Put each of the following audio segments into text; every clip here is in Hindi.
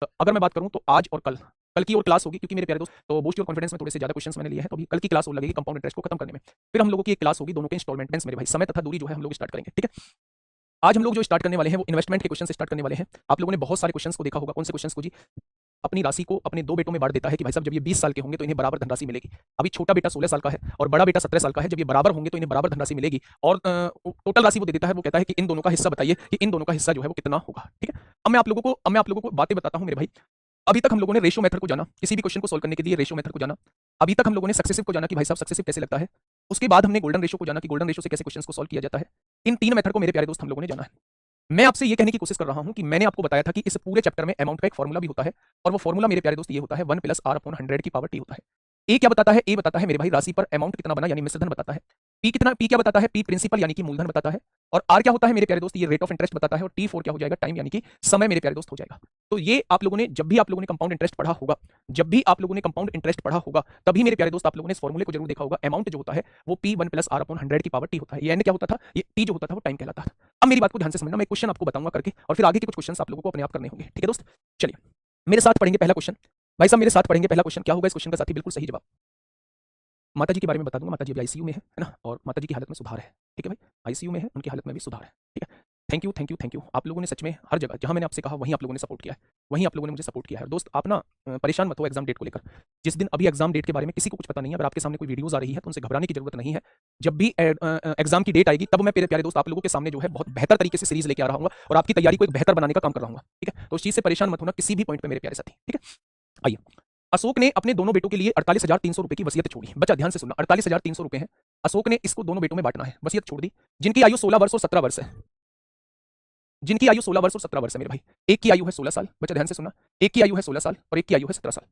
अगर मैं बात करूं तो आज और कल कल की और क्लास होगी, क्योंकि मेरे प्यारे दोस्त तो बूस्ट योर कॉन्फिडेंस में थोड़े से ज्यादा क्वेश्चंस मैंने लिए हैं, तो अभी कल की क्लास और लगेगी कंपाउंड इंटरेस्ट को खत्म करने में। फिर हम लोगों की एक क्लास होगी दोनों के इंस्टॉलमेंट्स मेरे भाई, समय तथा दूरी जो है हम लोग स्टार्ट करेंगे, ठीक है। आज हम लोग जो स्टार्ट करने वाले हैं वो इन्वेस्टमेंट के क्वेश्चन से स्टार्ट करने वाले हैं। आप लोगों ने बहुत सारे क्वेश्चंस को देखा होगा। कौन से क्वेश्चंस को जी? अपनी राशि को अपने दो बेटों में बांट देता है कि भाई साहब जब ये 20 साल के होंगे तो इन्हें बराबर धनराशि मिलेगी। अभी छोटा बेटा 16 साल का है और बड़ा बेटा 17 साल का है। जब ये बराबर होंगे तो इन्हें बराबर धनराशि मिलेगी और टोटल राशि वो दे देता है। वो कहता है कि इन दोनों का हिस्सा बताइए कि इन दोनों का हिस्सा जो है वो कितना होगा, ठीक है। अब मैं आप लोगों को बातें बताता हूं मेरे भाई। अभी तक हम लोगों ने रेशियो मेथड को जाना, किसी भी क्वेश्चन को सोल्व करने के लिए रेशियो मेथड को जाना। अभी तक हम लोगों ने सक्सेसिव को जाना कि भाई साहब सक्सेसिव कैसे लगता है। उसके बाद हमने गोल्डन रेशियो को जाना कि गोल्डन रेशियो से कैसे क्वेश्चंस को सोल्व किया जाता है। इन तीन मेथड को मेरे प्यारे दोस्त हम लोगों ने जाना है। मैं आपसे ये कहने की कोशिश कर रहा हूं कि मैंने आपको बताया था कि इस पूरे चैप्टर में अमाउंट का एक फॉर्मूला भी होता है और वो फॉर्मूला मेरे प्यारे दोस्त ये होता है 1 + r/100 की पावर t होता है। ए क्या बताता है? ए बताता है मेरे भाई राशि पर अमाउंट कितना बना यानी मिश्रधन बताता है। पी क्या बताता है? पी प्रिंसिपल यानी कि मूलधन बताता है। और आर क्या होता है मेरे प्यारे दोस्त? ये रेट ऑफ इंटरेस्ट बताता है। और टी4 क्या हो जाएगा? टाइम यानी कि समय मेरे प्यारे दोस्त हो जाएगा। तो ये आप लोगों ने जब भी आप लोगों ने कंपाउंड इंटरेस्ट पढ़ा होगा, जब भी आप लोगों ने कंपाउंड इंटरेस्ट पढ़ा होगा, तभी मेरे प्यारे दोस्त आप लोगों ने इस फॉर्मूले को जरूर देखा होगा। अमाउंट जो होता है वो पी 1 + r/100 की पावर टी होता है। ये एन क्या होता था? ये टी जो होता था वो टाइम कहलाता था। अब मेरी बात को ध्यान से समझना, मैं क्वेश्चन आपको बताऊंगा करके और फिर आगे के कुछ क्वेश्चन आप लोगों को अपने आप करने होंगे, ठीक है दोस्त। चलिए मेरे साथ पढ़ेंगे पहला क्वेश्चन। भाई साहब मेरे साथ पढ़ेंगे पहला क्वेश्चन। क्या होगा इस क्वेश्चन का साथी? बिल्कुल सही जवाब। माता जी के बारे में बता दूंगा। माता जी अभी आईसीयू में है ना, और माता जी की हालत में सुधार है, ठीक है भाई। आईसीयू में है, उनकी हालत में भी सुधार है, ठीक है। Thank you thank you thank you. आप लोगों ने सच में हर जगह जहां मैंने आपसे कहा वहीं आप लोगों ने सपोर्ट किया है, वहीं आप लोगों ने मुझे सपोर्ट किया है। दोस्त आप ना परेशान मत हो एग्जाम डेट को लेकर। जिस दिन अभी एग्जाम डेट के बारे में किसी को कुछ पता नहीं है, अगर आपके सामने कोई वीडियोस आ रही है तो उनसे घबराने की जरूरत नहीं है। जब भी एग्जाम की डेट आएगी तब मैं मेरे प्यारे दोस्त आप लोगों के सामने जो है बहुत बेहतर तरीके से सीरीज लेके आ रहा हूँ और आपकी तैयारी को एक बेहतर बनाने का काम कर रहा हूँ, ठीक है। तो उस चीज से परेशान मत होना किसी भी पॉइंट पे मेरे प्यारे साथी, ठीक है। आइए, अशोक ने अपने दोनों बेटों के लिए 48,300 रुपए की वसीयत छोड़ी। बच्चा ध्यान से सुनना, 48,300 रुपए है। अशोक ने इसको दोनों बेटों में बांटना है, वसीयत छोड़ दी। जिनकी आयु 16 वर्ष और 17 वर्ष है, जिनकी आयु 16 वर्ष और 17 वर्ष है मेरे भाई। एक की आयु है 16 साल, बच्चा ध्यान से सुनना। एक की आयु है 16 साल और एक की आयु है 17 साल।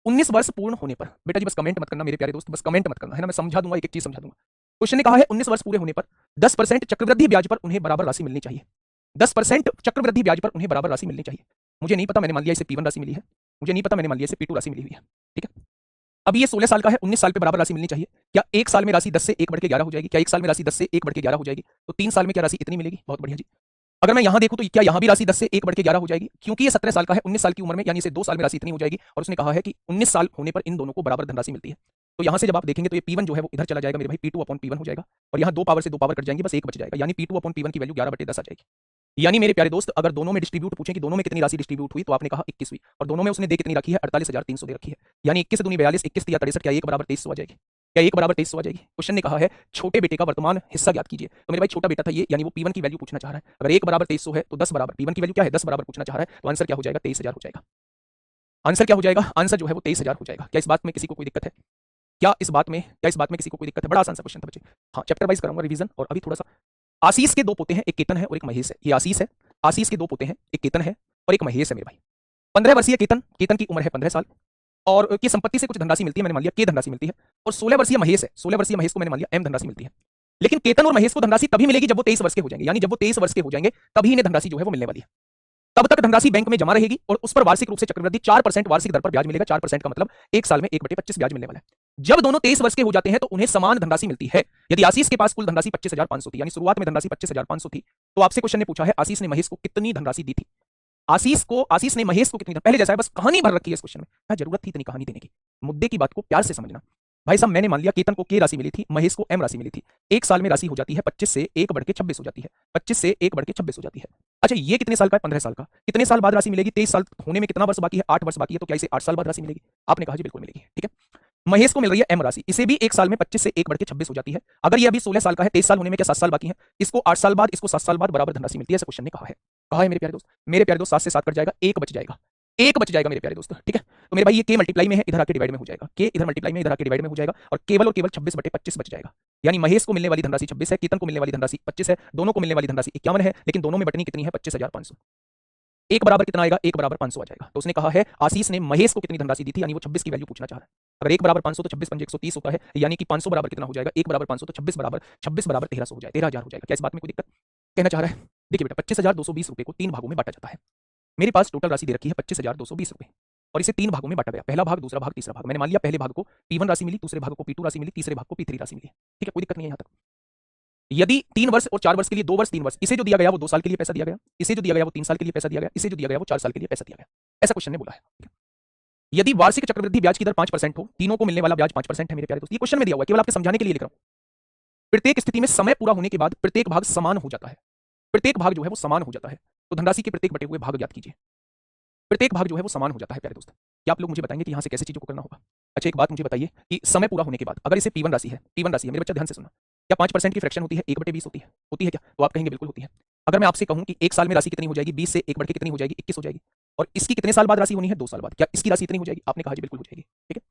19 वर्ष पूर्ण होने पर, बेटा जी बस कमेंट मत करना मेरे प्यारे दोस्त, बस कमेंट मत करना है ना, मैं समझा दूंगा, एक एक चीज समझा दूंगा। क्वेश्चन ने कहा है 19 वर्ष पूरे होने पर 10% चक्रवृद्धि ब्याज पर उन्हें बराबर राशि मिलनी चाहिए। 10% चक्रवृद्धि ब्याज पर उन्हें बराबर राशि मिलनी चाहिए। मुझे नहीं पता, मैंने मान लिया इसे P1 राशि मिली है। मुझे नहीं पता, मैंने मान लिया इसे P2 राशि मिली हुई है, ठीक है। अब ये 16 साल का है, 19 साल पे बराबर राशि मिलनी चाहिए। क्या एक साल में राशि 10 से 1 बढ़ के 11 हो जाएगी? क्या एक साल में राशि 10 से 1 बढ़ के 11 हो जाएगी? तो 3 साल में क्या राशि इतनी मिलेगी? बहुत बढ़िया जी। अगर मैं यहां देखूं तो क्या यहां भी राशि 10 से 1 बढ़ के 11 हो जाएगी? क्योंकि ये 17 साल का है, 19 साल की उम्र में यानी इसे 2 साल में राशि इतनी हो जाएगी। और उसने कहा है कि 19 साल होने पर इन दोनों को बराबर धनराशि मिलती है। तो यहां से जब आप देखेंगे तो ये P1 जो है वो इधर चला जाएगा मेरे भाई, P2/P1 हो जाएगा। और यहां 2 पावर से 2 पावर कट जाएंगी, बस 1 बच जाएगा, यानी P2/P1 की वैल्यू 11/10 आ जाएगी। यानी मेरे प्यारे दोस्त अगर दोनों में डिस्ट्रीब्यूट पूछें कि दोनों में कितनी राशि डिस्ट्रीब्यूट हुई, तो आपने कहा 21 हुई। और दोनों में उसने दे कितनी रखी है? 48,300 दे रखी है। यानी 21 दूनी 42, 21 या 63, क्या 1 बराबर 2300 आ जाएगी? क्या 1 बराबर 2300 आ जाएगी? क्वेश्चन ने कहा है छोटे बेटे का वर्तमान हिस्सा ज्ञात कीजिए। तो मेरे भाई छोटा बेटा था ये, यानी वो P1 की वैल्यू पूछना चाह रहा है। अगर 1 बराबर 2300 है तो 10 बराबर, P1 की वैल्यू क्या है? 10 बराबर पूछना चाह रहा है, तो आंसर क्या हो जाएगा? 23,000 हो जाएगा। आंसर क्या हो जाएगा? आंसर जो है वो 23,000 हो जाएगा। क्या इस बात में किसी को कोई दिक्कत है? क्या इस बात में किसी को कोई दिक्कत है? बड़ा आसान सा क्वेश्चन था बच्चे। हाँ, चैप्टर वाइज कराऊंगा रिवीजन। और अभी थोड़ा सा, आशीष के 2 पोते हैं, एक केतन है और एक महेश है। ये आशीष है, आशीष के 2 पोते हैं, एक केतन है और एक महेश है मेरे भाई। 15 वर्षीय केतन, केतन की उम्र है 15 साल और की संपत्ति से कुछ धनराशि मिलती है, मैंने मान लिया के धनराशि मिलती है। और 16 वर्षीय महेश है, 16 वर्षीय महेश को मैंने मान लिया एम धनराशि मिलती है। लेकिन केतन और महेश को धनराशि तभी मिलेगी जब वो 23 वर्ष के हो जाएंगे, यानी जब वो 23 वर्ष के हो जाएंगे तभी इन्हें धनराशि जो है वो मिलने वाली है। तब तक धनराशि बैंक में जमा रहेगी और उस पर वार्षिक रूप से चक्रवृद्धि 4% वार्षिक दर पर ब्याज मिलेगा। 4% का मतलब एक साल में 1/25 ब्याज मिलने वाला है। जब दोनों 23 वर्ष के हो जाते हैं तो उन्हें समान धनराशि मिलती है। यदि आशीष के पास कुल धनराशि 25,500 थी, यानी शुरुआत में धनराशि 25,500 थी, तो आपसे क्वेश्चन ने पूछा है आशीष ने महेश को कितनी धनराशि दी थी। आशीष ने महेश को कितनी, पहले जैसा है, बस कहानी भर रखी है इस क्वेश्चन में। क्या जरूरत थी इतनी कहानी देने की? मुद्दे की बात को प्यार से समझना। भाई साहब मैंने मान लिया केतन को के राशि मिली थी, महेश को एम राशि मिली थी। एक साल में राशि हो जाती है 25 से 1 बढ़ के 26 हो जाती है। 25 से 1 बढ़ के 26 हो जाती है। अच्छा ये कितने साल का है? 15 साल का। कितने साल बाद राशि मिलेगी? 23 साल होने में कितना वर्ष बाकी है? 8 वर्ष बाकी है। तो क्या इसे 8 साल बाद राशि मिलेगी? आपने कहा जी बिल्कुल मिलेगी, ठीक है। महेश को मिल रही है एम राशि, इसे भी एक साल में 25 से 1 बढ़ के 26 हो जाती है। अगर ये अभी 16 साल का है, 23 साल होने में क्या 7 साल बाकी है? इसको 8 साल बाद, इसको 7 साल बाद बराबर धनराशि मिलती है, ऐसा क्वेश्चन ने कहा है। कहा है मेरे प्यारे दोस्त, मेरे प्यारे दोस्त 7 से 7 कट जाएगा, 1 बच जाएगा, 1 बच जाएगा मेरे प्यारे दोस्त, ठीक है। तो मेरे भाई ये के मल्टीप्लाई में है, इधर आके डिवाइड में हो जाएगा, के इधर मल्टीप्लाई में इधर आके डिवाइड में हो जाएगा और केवल 26/25 बच जाएगा। यानी महेश को मिलने वाली धनराशि 26 है, केतन को मिलने वाली धनराशि 25 है, दोनों को मिलने वाली धनराशि 51 है, लेकिन दोनों में बटनी कितनी है? 25,500। एक बराबर कितना आएगा? 1 बराबर 500 आ जाएगा। तो उसने कहा है आशीष ने महेश को कितनी धनराशि दी थी, यानी वो 26 की वैल्यू पूछना चाह रहा है। अगर 1 बराबर 500 तो 26 पंजे 130 होता है, यानी कि 500 बराबर कितना हो जाएगा? 1 बराबर 500 तो 26 बराबर 1300 हो जाएगा, 13,000 हो जाएगा। क्या इस बात में कोई दिक्कत कहना चाह रहा है? देखिए बेटा 25,220 रुपए को 3 भागों में बांटा जाता है। मेरे पास टोटल राशि दे रखी है 25,220 रुपए और इसे 3 भागों में बांटा गया। पहला भाग, दूसरा भाग, तीसरा भाग। मैंने मान लिया पहले भाग को P1 राशि मिली, दूसरे भाग को P2 राशि मिली, तीसरे भाग को P3 राशि मिली, ठीक है, कोई दिक्कत नहीं है यहां तक। यदि 3 वर्ष और 4 वर्ष के लिए 2 वर्ष 3 वर्ष, इसे जो दिया गया वो 2 साल के लिए पैसा दिया गया, इसे जो दिया गया वो 3 साल के लिए पैसा दिया गया, इसे जो दिया गया वो 4 साल के लिए पैसा दिया गया। ऐसा क्वेश्चन ने बोला है। यदि वार्षिक चक्रवृद्धि ब्याज की दर 5% हो, तीनों को मिलने वाला ब्याज 5% है मेरे प्यारे दोस्त। ये क्वेश्चन में दिया हुआ है, केवल आपके समझाने के लिए लिख रहा हूं। प्रत्येक स्थिति में समय पूरा होने के बाद प्रत्येक भाग समान हो जाता है। प्रत्येक भाग जो है वो समान हो जाता है, तो धनराशि के प्रत्येक बटे हुए भाग ज्ञात कीजिए। प्रत्येक भाग जो है वो समान हो जाता है प्यारे दोस्त। क्या आप लोग मुझे बताएंगे कि यहां से कैसे चीजों को करना होगा? अच्छा, एक बात मुझे बताइए कि समय पूरा होने के बाद अगर इसे P1 राशि है, P1 राशि है, मेरे बच्चा ध्यान से सुनना, क्या 5% की फ्रैक्शन होती है 1/20 होती है? होती है क्या? तो आप कहेंगे बिल्कुल होती है। अगर मैं आपसे कहूं कि एक साल में राशि कितनी हो जाएगी, 20 से 1 बढ़ के कितनी हो जाएगी, 21 हो जाएगी, और इसकी कितने साल बाद राशि होनी है, 2 साल बाद, क्या इसकी राशि इतनी हो जाएगी? आपने कहा जी बिल्कुल हो जाएगी। ठीक है।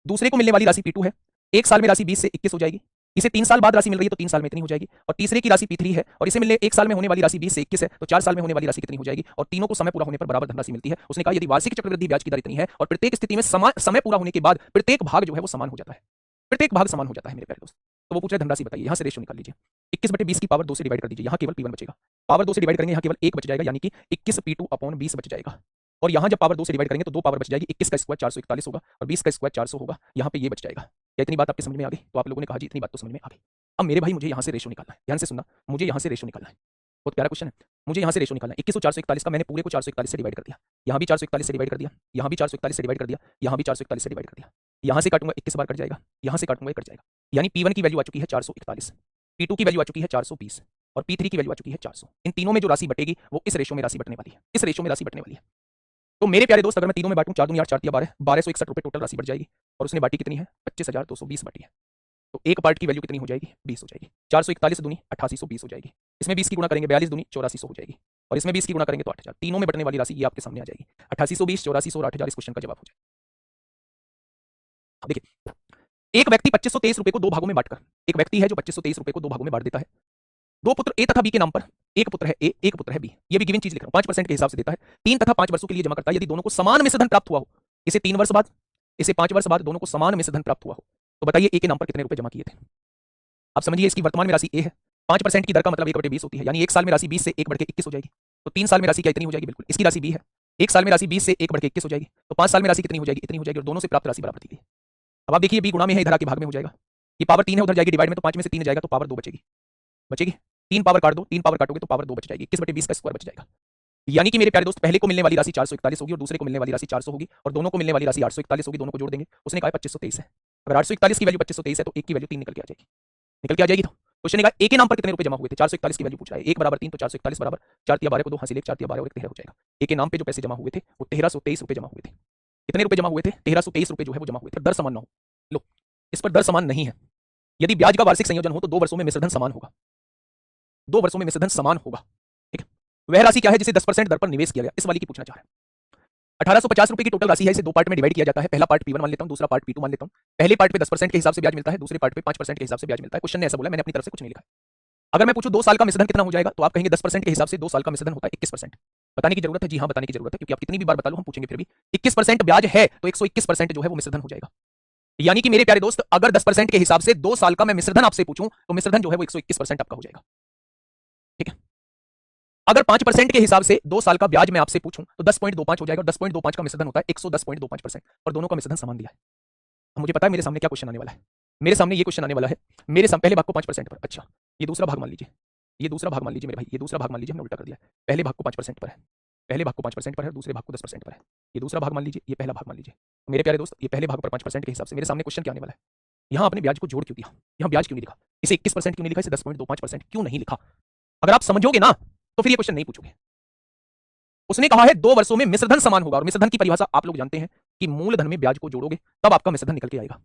दूसरे को मिलने वाली राशि P2 है, एक साल में राशि 20 से 21 हो जाएगी, इसे 3 साल बाद राशि मिल रही है तो 3 साल में इतनी हो जाएगी, और तीसरे की राशि P3 है और इसे मिलने एक साल में होने वाली राशि 20 से 21 है, तो 4 साल में होने वाली राशि कितनी हो जाएगी, और तीनों को समय पूरा होने पर बराबर धनराशि मिलती है। उसने कहा यदि वार्षिक चक्रवृद्धि ब्याज की दर इतनी है और प्रत्येक स्थिति में समय पूरा होने के बाद प्रत्येक भाग जो है वो समान हो जाता है, प्रत्येक भाग समान हो जाता है मेरे प्यारे दोस्त। तो वो पूछ रहे धनराशि बताइए, यहां से रेशियो निकाल लीजिए। 21/20 की पावर 2 से डिवाइड कर दीजिए, यहां केवल P1 बचेगा। पावर 2 से डिवाइड करेंगे, यहां केवल 1 बच जाएगा, यानी कि 21 P2/20 बच जाएगा। और यहां जब पावर 2 से डिवाइड करेंगे तो 2 पावर बच जाएगी, 21 का स्क्वायर 441 होगा और 20 का स्क्वायर 400 होगा, यहां पे ये बच जाएगा। क्या इतनी बात आपके समझ में आ गई? तो आप लोगों ने कहा जी इतनी बात तो समझ में आ गई। अब मेरे भाई मुझे यहां से रेशियो निकालना है, ध्यान से सुनना, मुझे यहां से रेशियो निकालना है। बहुत प्यारा क्वेश्चन है, मुझे यहां से रेशियो निकालना है। 21 और 441 का मैंने पूरे को 441 से डिवाइड कर दिया, यहां भी 441 से डिवाइड कर दिया, यहां भी 441 से डिवाइड कर दिया, यहां भी 441 से डिवाइड कर दिया। यहां से काटूंगा 21 बार कट जाएगा, यहां से काटूंगा कट जाएगा, यानी P1 की वैल्यू आ चुकी है 441, P2 की वैल्यू आ चुकी है 420 और P3 की वैल्यू आ चुकी है 400। इन तीनों में जो राशि बटेगी वो इस रेशियो में राशि बटने वाली है, इस रेशियो में राशि बटने वाली है। तो मेरे प्यारे दोस्त अगर मैं तीनों में बांटूं, 4 दूनी 8 4 तिया 12, 1261 रुपए टोटल राशि बढ़ जाएगी, और उसने बांटी कितनी है 25,220 बांटी है। तो एक पार्ट की वैल्यू कितनी हो जाएगी 20 हो जाएगी। 441 दूनी 8820 हो जाएगी, इसमें 20 की गुणा करेंगे 42 दूनी 8400 हो जाएगी, और इसमें 20 की गुणा करेंगे तो 8000। तीनों में बटने वाली राशि ये आपके सामने आ जाएगी, 8820, 8400 और 8000 इस क्वेश्चन का जवाब हो जाएगा। अब देखिए, एक व्यक्ति 2523 रुपए को दो भागों में बांटकर, एक व्यक्ति है जो 2523 रुपए को दो भागों में बांट देता है। दो पुत्र ए तथा बी के नाम पर, एक पुत्र है ए, एक पुत्र है बी, ये भी गिवन चीज लिख रहा हूं, 5% के हिसाब से देता है, 3 तथा 5 वर्षों के लिए जमा करता है। यदि दोनों को समान मिश्रधन प्राप्त हुआ हो, इसे 3 वर्ष बाद, इसे 5 वर्ष बाद दोनों को समान मिश्रधन प्राप्त हुआ हो, तो बताइए ए के नाम पर कितने रुपए जमा किए थे? आप समझिए, इसकी वर्तमान में राशि ए है, 5% की दर का मतलब 1/20 होती है, यानी एक साल में राशि 20 से 1 बढ़ के 21 हो जाएगी, तो 3 साल में राशि क्या इतनी हो जाएगी? बिल्कुल, इसकी राशि बी है, एक साल में राशि 20 से 1 बढ़ के 21 हो जाएगी, तो 5 साल में राशि कितनी हो जाएगी? इतनी हो जाएगी, और दोनों से प्राप्त राशि बराबर दी गई। अब आप देखिए बी गुणा में है, इधर आके भाग में हो जाएगा, ये पावर 3 है उधर जाएगी डिवाइड में, तो 5 में से 3 जाएगा तो पावर 2 बचेगी, बचेगी 3 पावर काट दो, 3 पावर काटोगे तो पावर 2 बच जाएगी, 21/20 का स्क्वायर बच जाएगा। यानी कि मेरे प्यारे दोस्त पहले को मिलने वाली राशि 441 होगी और दूसरे को मिलने वाली राशि 400 होगी, और दोनों को मिलने वाली राशि 841 होगी, दोनों को जोड़ देंगे। उसने कहा 2523 है, अगर 841 की वैल्यू 2523 है तो एक की वैल्यू 3 निकल के आ जाएगी, निकल के आ जाएगी। तो क्वेश्चन ने कहा ए के नाम पर कितने रुपए जमा हुए थे? 441 की वैल्यू पूछ रहा है, 1 बराबर 3 तो 441 बराबर 4 तिया 12 को 2 हासिल 1 4 तिया 12 और 1 13 हो जाएगा। ए के नाम पे जो पैसे जमा हुए थे वो 1323 रुपए जमा हुए थे। कितने रुपए जमा हुए थे? 1323 रुपए जो है वो जमा हुए थे। दर समान ना हो, लो इस पर दर समान नहीं है। यदि ब्याज का वार्षिक संयोजन हो तो 2 वर्षों में मिश्रधन समान होगा, 2 वर्षों में मिश्रधन समान होगा। ठीक है, वह राशि क्या है जिसे 10% दर पर निवेश किया गया, इस वाली की पूछना चाह रहा है। 1850 रुपए की टोटल राशि है, इसे दो पार्ट में डिवाइड किया जाता है, पहला पार्ट P1 मान लेता हूं, दूसरा पार्ट P2 मान लेता हूं। पहले पार्ट पे 10% के हिसाब से ब्याज मिलता है, दूसरे पार्ट पे 5% के हिसाब से ब्याज मिलता है। क्वेश्चन ने ऐसा बोला, मैंने अपनी तरफ से कुछ नहीं लिखा। अगर मैं पूछूं 2 साल का मिश्रधन कितना हो जाएगा, तो आप कहेंगे 10% के हिसाब से 2 साल का मिश्रधन होता है 21%। बताने की जरूरत है? जी हां बताने की जरूरत है, क्योंकि आप कितनी भी बार बता लो हम पूछेंगे फिर भी। 21% ब्याज है तो 121% जो है वो मिश्रधन हो जाएगा। यानी कि मेरे प्यारे दोस्त अगर 10% के हिसाब से 2 साल का मैं मिश्रधन आपसे पूछूं तो मिश्रधन जो है वो 121% आपका हो जाएगा। ठीक है, अगर 5% के हिसाब से 2 साल का ब्याज मैं आपसे पूछूं तो 10.25 हो जाएगा, और 10.25 का मिश्रधन होता है 110.25%, और दोनों का मिश्रधन समान दिया है। अब मुझे पता है मेरे सामने क्या क्वेश्चन आने वाला है, मेरे सामने ये क्वेश्चन आने वाला है, मेरे सामने पहले भाग को 5% पर, अच्छा ये दूसरा भाग मान लीजिए, ये दूसरा भाग मान लीजिए मेरे भाई, ये दूसरा भाग मान लीजिए, हमने उल्टा कर दिया। पहले भाग को 5% पर है, पहले भाग को 5% पर है, दूसरे भाग को 10% पर है। ये दूसरा भाग मान लीजिए, ये पहला भाग मान लीजिए। मेरे प्यारे दोस्त ये पहले भाग पर 5% के हिसाब से मेरे सामने क्वेश्चन क्या आने वाला है, यहाँ आपने ब्याज को जोड़ क्यों दिया, यहाँ ब्याज क्यों नहीं लिखा, इसे 21% क्यों नहीं लिखा, इसे 10.25% क्यों नहीं लिखा? अगर आप समझोगे ना तो फिर ये क्वेश्चन नहीं पूछोगे। उसने कहा है 2 वर्षों में मिश्रधन समान होगा, और मिश्रधन की परिभाषा आप लोग जानते हैं कि मूलधन में ब्याज को जोड़ोगे तब आपका मिश्रधन निकल के आएगा।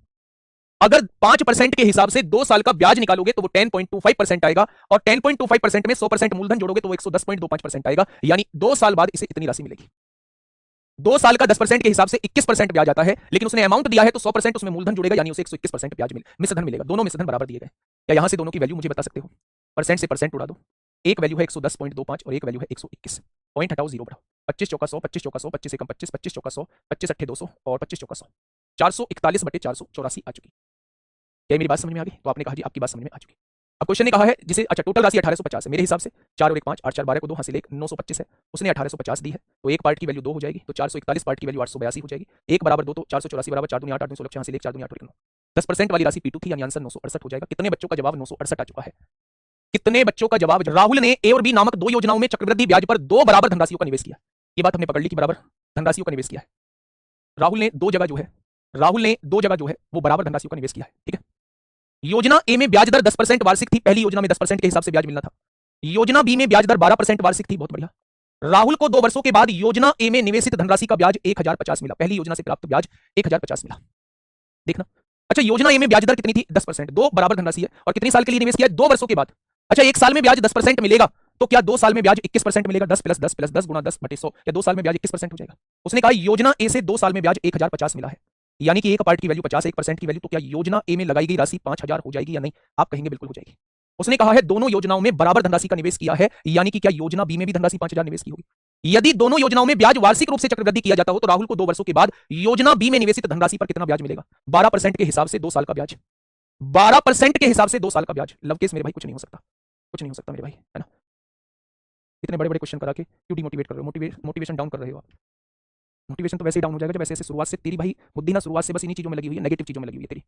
अगर 5% के हिसाब से 2 साल का ब्याज निकालोगे तो वो 10.25% आएगा, और 10.25% में 100% मूलधन जोड़ोगे तो वो 110.25% आएगा, यानी 2 साल बाद इसे इतनी राशि मिलेगी। 2 साल का 10% के हिसाब से 21% ब्याज आता है, लेकिन उसने अमाउंट दिया है तो 100% उसमें मूलधन जुड़ेगा, यानी उसे 121% ब्याज मिश्रधन मिलेगा। दोनों मिश्रधन बराबर दिए गए। क्या यहां से दोनों की वैल्यू मुझे बता सकते हो? परसेंट से परसेंट उड़ा दो, एक वैल्यू है 110.25 और एक वैल्यू है 121। पॉइंट हटाओ, जीरो बढ़ाओ, 25 चौका 100, 25 चौका 100, 25 एकम 25, 25 चौका 100, 25 अट्ठे 200 और 25 चौका 100, 441/484 आ चुकी। क्या मेरी बात समझ में आ गई? तो आपने कहा जी आपकी बात समझ में आ चुकी। अब क्वेश्चन ने कहा है जिसे, अच्छा टोटल राशि 1850 है मेरे हिसाब से, 4 और 1 5, 8 4 12 को 2 हासिल 1 925 है, उसने 1850 दी है, तो एक पार्ट की वैल्यू 2 हो जाएगी, तो 441 पार्ट की वैल्यू 882 हो जाएगी, 1 बराबर 2 तो 484 बराबर 4 दूनी 8 8 2 16 हासिल 1 4 दूनी 8 और 1 9। 10% वाली राशि P2 थी, यानी आंसर 968 हो जाएगा। कितने बच्चों का जवाब 968 आ चुका है? कितने बच्चों का जवाब? राहुल ने ए और बी नामक 2 योजनाओं में चक्रवृद्धि ब्याज पर 2 बराबर धनराशियों का निवेश किया। ये बात हमने पकड़ ली कि बराबर धनराशियों का निवेश किया है। राहुल ने दो जगह जो है वो बराबर धनराशियों का निवेश किया है। ठीक है, योजना ए में ब्याज दर 10% वार्षिक थी, पहली योजना में 10% के हिसाब से ब्याज मिलना था। योजना बी में ब्याज दर 12% वार्षिक थी, बहुत बढ़िया। राहुल को 2 वर्षों के बाद योजना ए में निवेशित धनराशि का ब्याज 1050 मिला, पहली योजना से प्राप्त ब्याज 1050 मिला। देखना, अच्छा योजना ए में ब्याज दर कितनी थी? 10%, दो बराबर धनराशि है, और कितनी साल के लिए निवेश किया? 2 वर्षों के बाद। अच्छा, एक साल में ब्याज 10% मिलेगा, तो क्या 2 साल में ब्याज 21% मिलेगा? 10 प्लस 10 प्लस 10 गुणा 10/100, या 2 साल में ब्याज 21% हो जाएगा। उसने कहा योजना ए से 2 साल में ब्याज 1050 मिला है, यानी कि एक पार्ट की वैल्यू 50, 1% की वैल्यू, तो क्या योजना ए में लगाई गई राशि 5000 हो जाएगी या नहीं? आप कहेंगे बिल्कुल हो जाएगी। उसने कहा है दोनों योजनाओं में बराबर धनराशि का निवेश किया है, यानी कि क्या योजना बी में भी धनराशि 5000 निवेश की होगी? यदि दोनों योजनाओं में ब्याज वार्षिक रूप से चक्रवृद्धि किया जाता हो तो राहुल को 2 वर्षों के बाद योजना बी में निवेशित धनराशि पर कितना ब्याज मिलेगा? 12% के हिसाब से 2 साल का ब्याज। 12% के हिसाब से 2 साल का ब्याज। लवकेश मेरे भाई कुछ नहीं हो सकता, कुछ नहीं हो सकता मेरे भाई, है ना? इतने बड़े बड़े क्वेश्चन करा के क्यों डिमोटिवेट कर रहे हो? मोटिवेशन डाउन कर रहे हो आप। मोटिवेशन तो वैसे ही डाउन हो जाएगा जब ऐसे ऐसे शुरुआत से तेरी भाई बुद्धि ना शुरुआत से बस इन्हीं चीजों में लगी हुई है, नेगेटिव चीजों में लगी हुई है तेरी।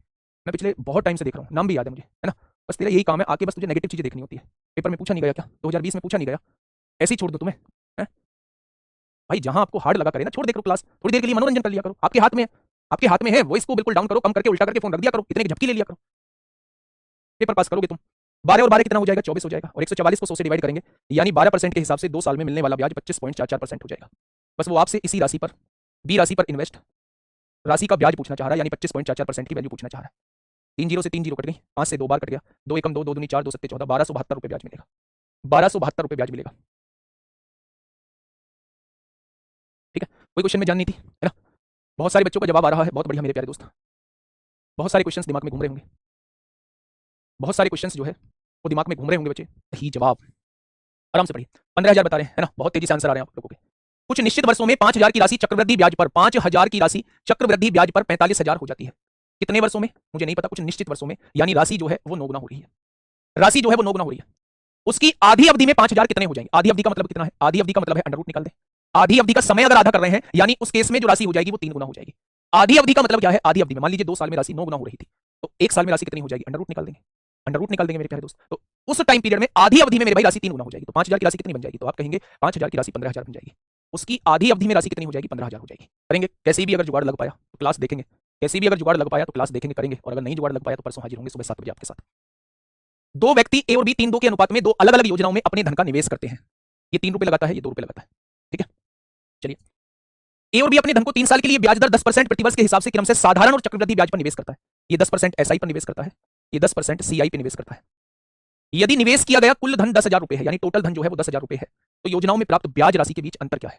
मैं पिछले बहुत टाइम से देख रहा हूँ, नाम भी याद है मुझे, है ना? बस तेरा यही काम है, आके बस तुझे नेगेटिव चीजें देखनी होती है। पेपर में पूछा नहीं गया क्या? 2020 में पूछा नहीं गया? ऐसे ही छोड़ दो तुम्हें, है भाई? जहां आपको हार्ड लगा करे ना, छोड़ दे करो क्लास, थोड़ी देर के लिए मनोरंजन कर लिया करो। आपके हाथ में है, आपके हाथ में है, वॉइस को बिल्कुल डाउन करो, कम करके उल्टा करके फोन रख दिया करो, इतने की झपकी ले लिया करो, पेपर पास करोगे तुम। 12 और 12 कितना हो जाएगा? 24 हो जाएगा, और 144 को 100 से डिवाइड करेंगे, यानी 12% के हिसाब से 2 साल में मिलने वाला ब्याज 25.44% हो जाएगा। बस वो आपसे इसी राशि पर, बी राशि पर इन्वेस्ट राशि का ब्याज पूछना चाह रहा है, यानी 25.44% की वैल्यू पूछना चाह रहा है। 3 जीरो से 3 जीरो कट गई, 5 से 2 बार कट गया, 2 एकम 2, 2 दूनी 4, 2 सत्ते 14, 1272 रुपये ब्याज मिलेगा। 1272 रुपये ब्याज मिलेगा। ठीक है, कोई क्वेश्चन में जान नहीं थी, है ना? बहुत सारे बच्चों का जवाब आ रहा है, बहुत बढ़िया मेरे प्यारे दोस्त। बहुत सारे क्वेश्चंस दिमाग में घूम रहे होंगे, बहुत सारे क्वेश्चंस जो है वो दिमाग में घूम रहे होंगे बच्चे। सही जवाब, आराम से पढ़िए। 15,000 बता रहे हैं, है ना? बहुत तेजी से आंसर आ रहे हैं आप लोगों के। कुछ निश्चित वर्षों में 5,000 की राशि चक्रवृद्धि ब्याज पर 5,000 की राशि चक्रवृद्धि ब्याज पर 45,000 हो जाती है। कितने वर्षों में मुझे नहीं पता, कुछ निश्चित वर्षों में, यानी राशि जो है वो 9 गुना हो रही है। राशि जो है वो 9 गुना हो रही है। उसकी आधी अवधि में 5,000 कितने हो जाएंगे? आधी अवधि का मतलब कितना है? आधी अवधि का मतलब है अंडर रूट निकाल दें। आधी अवधि का समय अगर आधा कर रहे हैं, यानी उस केस में जो राशि हो जाएगी वो 3 गुना हो जाएगी। आधी अवधि का मतलब क्या है? आधी अवधि में मान लीजिए 2 साल में राशि 9 गुना हो रही थी, तो 1 साल में राशि कितनी हो जाएगी? अंडर रूट निकाल देंगे, अंडर रूट निकाल देंगे मेरे प्यारे दोस्त। तो उस टाइम पीरियड में आधी अवधि में मेरे भाई राशि 3 गुना हो जाएगी, तो 5,000 की राशि कितनी बन जाएगी? तो आप कहेंगे 5,000 की राशि 15,000 बन जाएगी। उसकी आधी अवधि में राशि कितनी हो जाएगी? 15,000 हो जाएगी। करेंगे कैसे भी, अगर जुगाड़ लग पाया तो क्लास देखेंगे, कैसे भी अगर जुगाड़ लग पाया तो क्लास देखेंगे, करेंगे, और अगर नहीं जुगाड़ लग पाया तो परसों हाजिर होंगे सुबह 7 बजे आपके साथ। दो व्यक्ति ए और बी 3-2 के अनुपात में 2 अलग अलग योजनाओं में अपने धन का निवेश करते हैं। ये 3 रुपए लगाता है, ये 2 रुपए लगाता है। ठीक है, चलिए, ए और बी अपने धन को 3 साल के लिए ब्याज दर 10% प्रतिवर्ष के हिसाब से क्रम से साधारण और चक्रवृद्धि ब्याज पर निवेश करता है। ये 10% एसआई पर निवेश करता है, ये 10% सीआई पर निवेश करता है। यदि निवेश किया गया कुल धन 10,000 रुपए है, यानी टोटल धन जो है वो 10,000 रुपए है, तो योजनाओं में प्राप्त ब्याज राशि के बीच अंतर क्या है?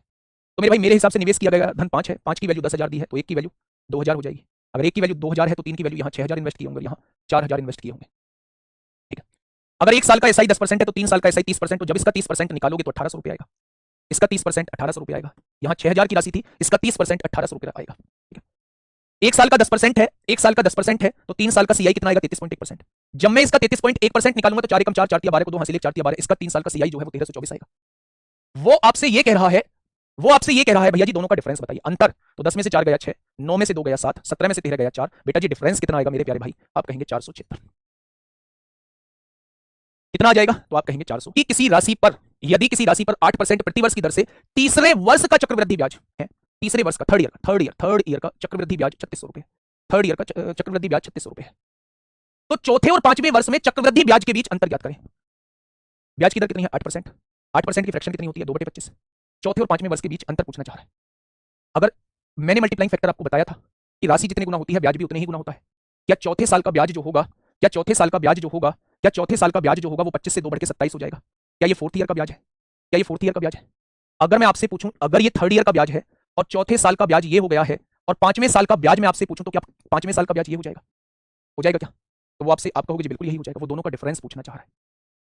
तो मेरे भाई मेरे हिसाब से निवेश किया गया धन 5 है, 5 की वैल्यू 10,000 दी है, तो 1 की वैल्यू 2,000 हो जाएगी। अगर 1 की वैल्यू 2,000 है तो 3 की वैल्यू यहाँ 6,000 इन्वेस्ट किए होंगे, यहाँ 4,000 इन्वेस्ट किए होंगे। ठीक है, अगर 1 साल का एसआई 10% है तो 3 साल का एसआई 30%, तो जब इसका 30% निकालोगे तो 1,800 रुपये आएगा। इसका 30% 1,800 रुपये आएगा। यहाँ 6,000 की राशि थी, इसका 30% 1,800 रुपये आएगा। ठीक है, 1 साल का 10% है, 1 साल का 10% है, तो 3 साल का सीआई कितना आएगा? 33.1%। जब मैं इसका 33.1% निकालूंगा तो 4 एकम 4, 4 तिया 12 को 2 हासिल 4 तिया 12, इसका 3 साल का सीआई जो है वो 1,324 आएगा। वो आपसे ये कह रहा है, वो आपसे ये कह रहा है भैया जी दोनों का डिफरेंस बताइए, अंतर। तो 10 में से 4 गया 6, 9 में से 2 गया 7, 17 में से 13 गया 4। बेटा जी डिफरेंस कितना आएगा मेरे प्यारे भाई? आप कहेंगे 476। कितना आ जाएगा? तो आप कहेंगे 400। कि किसी राशि पर, यदि किसी राशि पर 8% प्रतिवर्ष की दर से तीसरे वर्ष का चक्रवृद्धि ब्याज है, तीसरे वर्ष का, थर्ड ईयर का चक्रवृद्धि ब्याज 3600 रुपए, थर्ड ईयर का चक्रवृद्धि ब्याज 3600 रुपए है, तो चौथे और 5वें वर्ष में चक्रवृद्धि ब्याज के बीच अंतर ज्ञात करें। ब्याज की दर कितनी है? 8%। 8% की फ्रैक्शन कितनी होती है? 2/25। चौथे और 5वें वर्ष के बीच अंतर पूछना चाह रहा है। अगर मैंने मल्टीप्लाइंग फैक्टर आपको बताया था कि राशि जितनी गुना होती है ब्याज भी उतने ही गुना होता है, क्या चौथे साल का ब्याज जो होगा, क्या चौथे साल का ब्याज जो होगा, क्या चौथे साल का ब्याज जो होगा वो 25 से 2 बढ़ के 27 हो जाएगा? क्या ये 4th ईयर का ब्याज है? क्या ये 4th ईयर का ब्याज है? अगर मैं आपसे पूछूं, अगर ये 3rd ईयर का ब्याज है और चौथे साल का ब्याज ये हो गया है, और 5वें साल का ब्याज मैं आपसे पूछूं तो क्या 5वें साल का ब्याज ये हो जाएगा? हो जाएगा क्या? तो वो आपसे, आप कहोगे जी बिल्कुल यही हो जाएगा। वो दोनों का डिफरेंस पूछना चाह रहा है,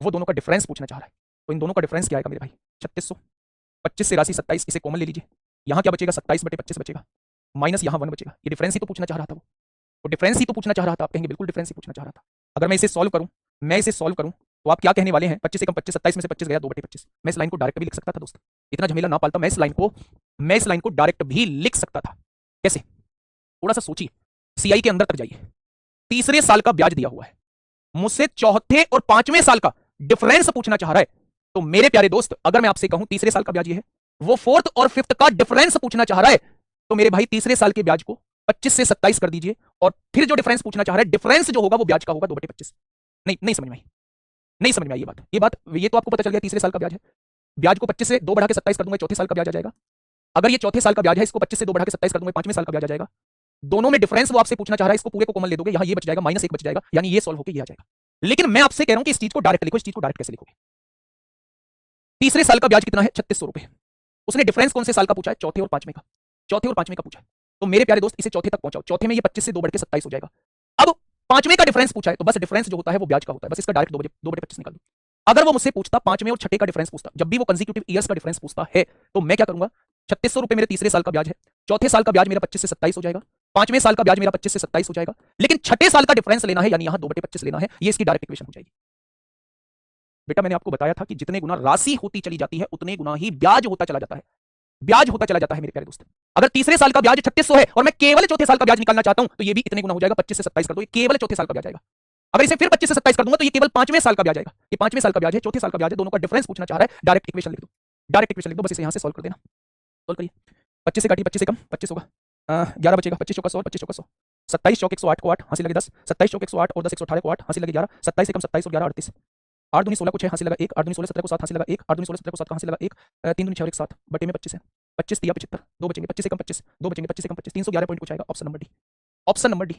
वो दोनों का डिफरेंस पूछना चाह रहा है। तो इन दोनों का डिफरेंस क्या आएगा मेरे भाई? 3600। 25 से राशि 27, इसे कॉमन ले लीजिए, यहाँ क्या बचेगा? 27/25 बचेगा, माइनस यहाँ 1 बचेगा। ये डिफरेंस ही तो पूछना चाह रहा था, वो डिफरेंस ही तो पूछना चाह रहा था। आप कहेंगे बिल्कुल डिफरेंस ही पूछना चाह रहा था। अगर मैं इसे सॉल्व करूं, मैं इसे सॉल्व करूं तो आप क्या कहने वाले हैं? 25 एकम 25, 27 में से 25 गया 2/25। मैं इस लाइन को डायरेक्ट भी लिख सकता था दोस्त, इतना झमेला ना पालता। मैं इस लाइन को डायरेक्ट भी लिख सकता था। कैसे? थोड़ा सा सोचिए, सीआई के अंदर तक जाइए। तीसरे साल का ब्याज दिया हुआ है, मुझसे चौथे और 5वें साल का डिफरेंस पूछना चाह रहा है। तो मेरे प्यारे दोस्त, अगर मैं आपसे कहूं तीसरे साल का ब्याज ये है वो फोर्थ और फिफ्थ का डिफरेंस पूछना चाह रहा है, तो मेरे भाई तीसरे साल के ब्याज को 25 से 27 कर दीजिए, और फिर जो डिफरेंस पूछना चाह रहा है, डिफरेंस जो होगा वो ब्याज का होगा 2/25। नहीं समझ में आई, नहीं समझ में आई ये तो आपको पता चल गया तीसरे साल का ब्याज है। ब्याज को 25 से 2 बढ़ा के 27 कर दूंगा, चौथे साल का ब्याज आ जाएगा। अगर ये चौथे साल का ब्याज है, इसको 25 से 2 बढ़ा के 27 कर दूंगा, पांचवें साल का ब्याज आ जाएगा। दोनों में डिफरेंस वो आपसे पूछना चाह रहा है, इसको पूरे को कॉमन ले दोगे, यहां ये बच जाएगा, -1 बच जाएगा, यानी ये सॉल्व होकर ये आ जाएगा। लेकिन मैं आपसे कह रहा हूं कि इस चीज को डायरेक्ट लिखो। इस चीज को डायरेक्ट कैसे लिखोगे? तीसरे साल का ब्याज कितना है? 3600 रुपए। उसने डिफरेंस कौन से साल का पूछा है? चौथे और पांचवें का। चौथे और पांचवें का पूछा है, तो मेरे प्यारे दोस्त इसे चौथे तक पहुंचाओ। चौथे में ये 25 से 2 बढ़ के 27 हो जाएगा। अब पांचवें का डिफरेंस पूछा है, तो बस डिफरेंस जो होता है वो ब्याज का होता है, बस इसका डायरेक्ट 2/25 निकाल दो। अगर वो मुझसे पूछता पांचवें और छठे का डिफरेंस पूछता, जब भी वो कंसेक्यूटिव ईयर्स का डिफरेंस पूछता है, तो मैं क्या करूंगा? 3600 रुपए मेरे तीसरे साल का ब्याज है, चौथे साल का ब्याज मेरा 25 से 27 हो जाएगा, पांचवें साल का ब्याज मेरा 25 से 27 हो जाएगा, लेकिन छठे साल का डिफरेंस लेना है, यानी यहां 2/25 लेना है। ये इसकी डायरेक्ट इक्वेशन हो जाएगी। बेटा मैंने आपको बताया था कि जितने गुना राशि होती चली जाती है, उतने गुना ही ब्याज होता चला जाता है। ब्याज होता चला जाता है मेरे प्यारे दोस्त। अगर तीसरे साल का ब्याज 3600 है और मैं केवल चौथे साल का ब्याज निकालना चाहता हूं, तो ये भी इतने गुना हो जाएगा, 25 से 27 कर दो, ये केवल चौथे साल का ब्याज आएगा। अगर इसे फिर 25 से 27 कर दूंगा, तो ये केवल पांचवें साल का ब्याज आएगा। ये पांचवें साल का ब्याज है, चौथे साल का ब्याज है, दोनों का डिफरेंस पूछना चाह रहा है। डायरेक्ट इक्वेशन लिख दो, डायरेक्ट इक्वेशन लिख दो, बस इसे यहां से सॉल्व कर देना। सॉल्व करिए। 25 से काटिए, 25 से कम 25 होगा, 11 बचेगा, 25 चौका 100, 25 चौका 100, 27 चौक 108 को 8, हासिल लगे 10, 27 चौक 108 और 10 118 को 8, हासिल लगे 11, 27 से कम 27 और 11 38, 8 दूनी 16 को 6, हासिल लगा 1, 8 दूनी 16 17 को 7, हासिल लगा 1, 8 दूनी 16 17 को 7 का हासिल लगा 1, 3 दूनी 6 और 1 7 बटे में 25 है, 25 दिया 75, 2 बचेंगे, 25 से कम 25, 2 बचेंगे, 25 से कम 25, 311 पॉइंट कुछ आएगा। Option number D, option number D.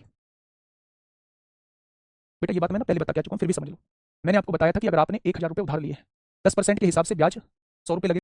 बेटा ये बात मैं ना पहले बता के आ चुका हूं, फिर भी समझ लो। मैंने आपको बताया था कि अगर आपने 1000 रुपये उधार लिए हैं, 10% के हिसाब से ब्याज 100 रुपये लगेगा।